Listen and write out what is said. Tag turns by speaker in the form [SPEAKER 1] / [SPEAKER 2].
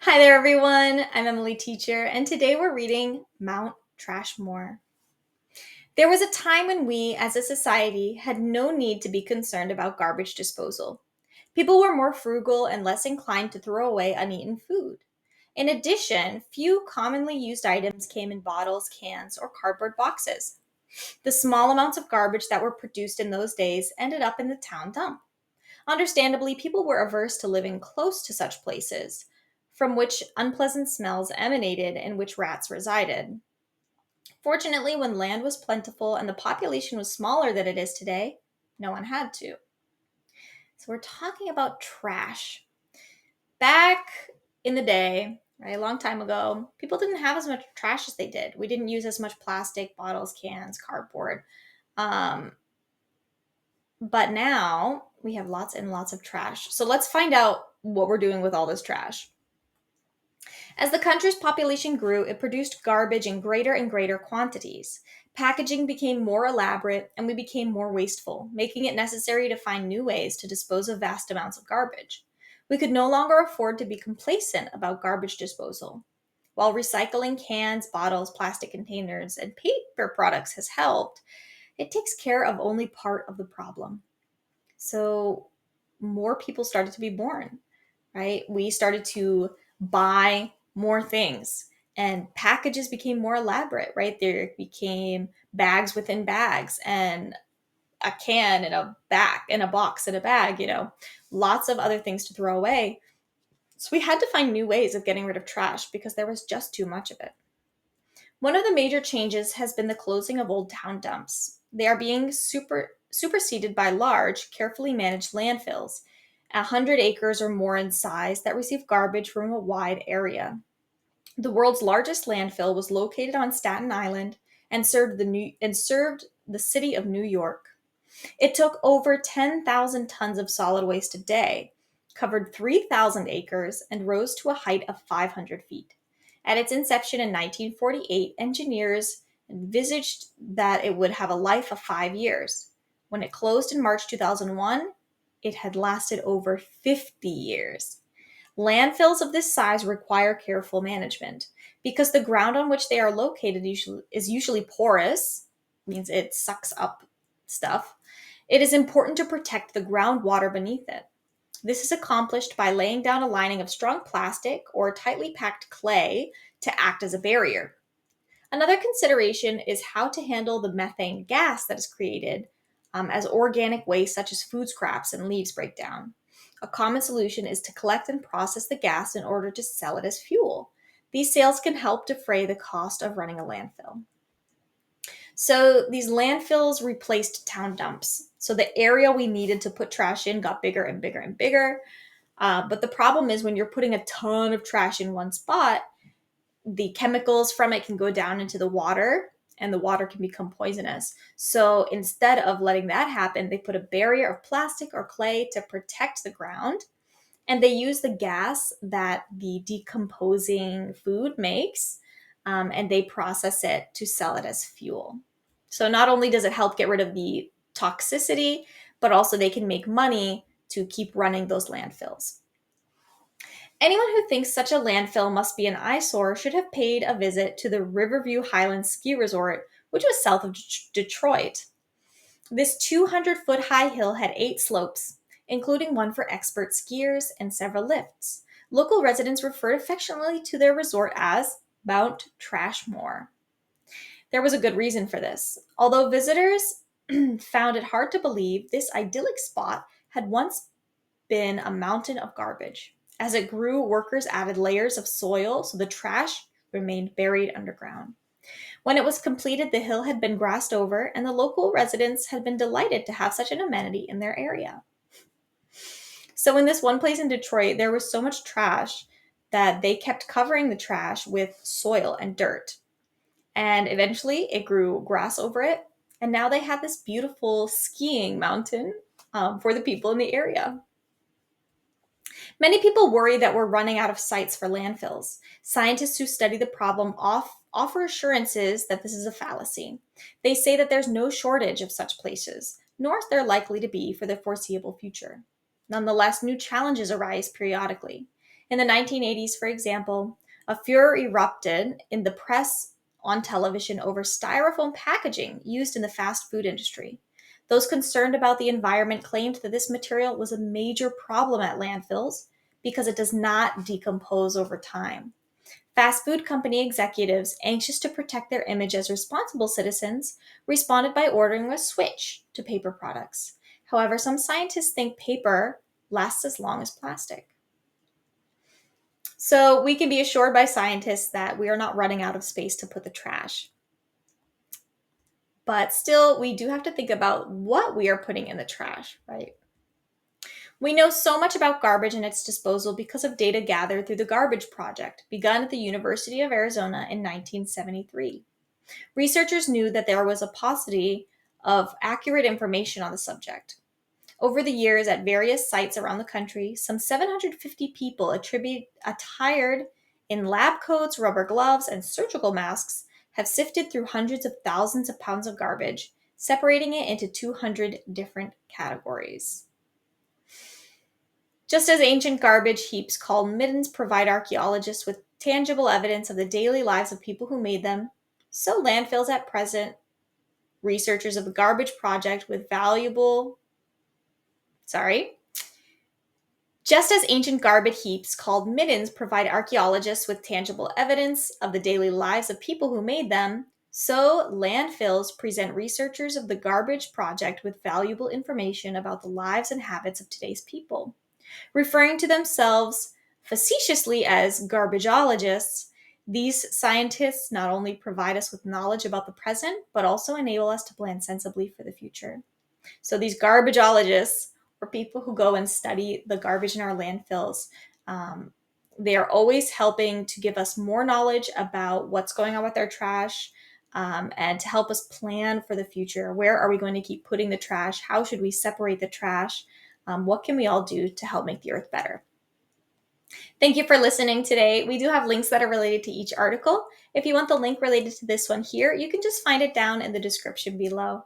[SPEAKER 1] Hi there, everyone. I'm Emily Teacher, and today we're reading Mount Trashmore. There was a time when we, as a society, had no need to be concerned about garbage disposal. People were more frugal and less inclined to throw away uneaten food. In addition, few commonly used items came in bottles, cans, or cardboard boxes. The small amounts of garbage that were produced in those days ended up in the town dump. Understandably, people were averse to living close to such places, from which unpleasant smells emanated and which rats resided. Fortunately, when land was plentiful and the population was smaller than it is today, no one had to. So we're talking about trash. Back in the day, right, a long time ago, people didn't have as much trash as they did. We didn't use as much plastic, bottles, cans, cardboard. Um, But now we have lots and lots of trash. So let's find out what we're doing with all this trash. As the country's population grew, it produced garbage in greater and greater quantities. Packaging became more elaborate and we became more wasteful, making it necessary to find new ways to dispose of vast amounts of garbage. We could no longer afford to be complacent about garbage disposal. While recycling cans, bottles, plastic containers, and paper products has helped, it takes care of only part of the problem. So more people started to be born, right? We started to buy more things and packages became more elaborate, right? There became bags within bags and a can and a back and a box and a bag, lots of other things to throw away. So we had to find new ways of getting rid of trash because there was just too much of it. One of the major changes has been the closing of old town dumps. They are being superseded by large, carefully managed landfills, 100 acres or more in size, that receive garbage from a wide area. The world's largest landfill was located on Staten Island and served the city of New York. It took over 10,000 tons of solid waste a day, covered 3,000 acres, and rose to a height of 500 feet. At its inception in 1948, engineers envisaged that it would have a life of 5 years. When it closed in March 2001, it had lasted over 50 years. Landfills of this size require careful management because the ground on which they are located is usually porous, means it sucks up stuff. It is important to protect the groundwater beneath it. This is accomplished by laying down a lining of strong plastic or tightly packed clay to act as a barrier. Another consideration is how to handle the methane gas that is created as organic waste such as food scraps and leaves break down. A common solution is to collect and process the gas in order to sell it as fuel. These sales can help defray the cost of running a landfill. So these landfills replaced town dumps. So the area we needed to put trash in got bigger and bigger and bigger. But the problem is when you're putting a ton of trash in one spot, the chemicals from it can go down into the water and the water can become poisonous. So instead of letting that happen, they put a barrier of plastic or clay to protect the ground. And they use the gas that the decomposing food makes, and they process it to sell it as fuel. So not only does it help get rid of the toxicity, but also they can make money to keep running those landfills. Anyone who thinks such a landfill must be an eyesore should have paid a visit to the Riverview Highlands Ski Resort, which was south of Detroit. This 200-foot high hill had 8 slopes, including one for expert skiers and several lifts. Local residents referred affectionately to their resort as Mount Trashmore. There was a good reason for this. Although visitors found it hard to believe, this idyllic spot had once been a mountain of garbage. As it grew, workers added layers of soil so the trash remained buried underground. When it was completed, the hill had been grassed over, and the local residents had been delighted to have such an amenity in their area. So, in this one place in Detroit, there was so much trash that they kept covering the trash with soil and dirt. And eventually, it grew grass over it, and now they had this beautiful skiing mountain for the people in the area. Many people worry that we're running out of sites for landfills. Scientists who study the problem offer assurances that this is a fallacy. They say that there's no shortage of such places, nor is there likely to be for the foreseeable future. Nonetheless, new challenges arise periodically. In the 1980s, for example, a furor erupted in the press on television over styrofoam packaging used in the fast food industry. Those concerned about the environment claimed that this material was a major problem at landfills because it does not decompose over time. Fast food company executives, anxious to protect their image as responsible citizens, responded by ordering a switch to paper products. However, some scientists think paper lasts as long as plastic. So we can be assured by scientists that we are not running out of space to put the trash. But still, we do have to think about what we are putting in the trash, right? We know so much about garbage and its disposal because of data gathered through the Garbage Project, begun at the University of Arizona in 1973. Researchers knew that there was a paucity of accurate information on the subject. Over the years, at various sites around the country, some 750 people attired in lab coats, rubber gloves, and surgical masks have sifted through hundreds of thousands of pounds of garbage, separating it into 200 different categories. Just as ancient garbage heaps called middens provide archaeologists with tangible evidence of the daily lives of people who made them, so landfills at present, researchers of the Garbage Project with Just as ancient garbage heaps called middens provide archaeologists with tangible evidence of the daily lives of people who made them, so landfills present researchers of the Garbage Project with valuable information about the lives and habits of today's people. Referring to themselves facetiously as garbageologists, these scientists not only provide us with knowledge about the present, but also enable us to plan sensibly for the future. So these garbageologists, or people who go and study the garbage in our landfills, um, they are always helping to give us more knowledge about what's going on with our trash, and to help us plan for the future. Where are we going to keep putting the trash? How should we separate the trash? What can we all do to help make the earth better? Thank you for listening today. We do have links that are related to each article. If you want the link related to this one here, you can just find it down in the description below.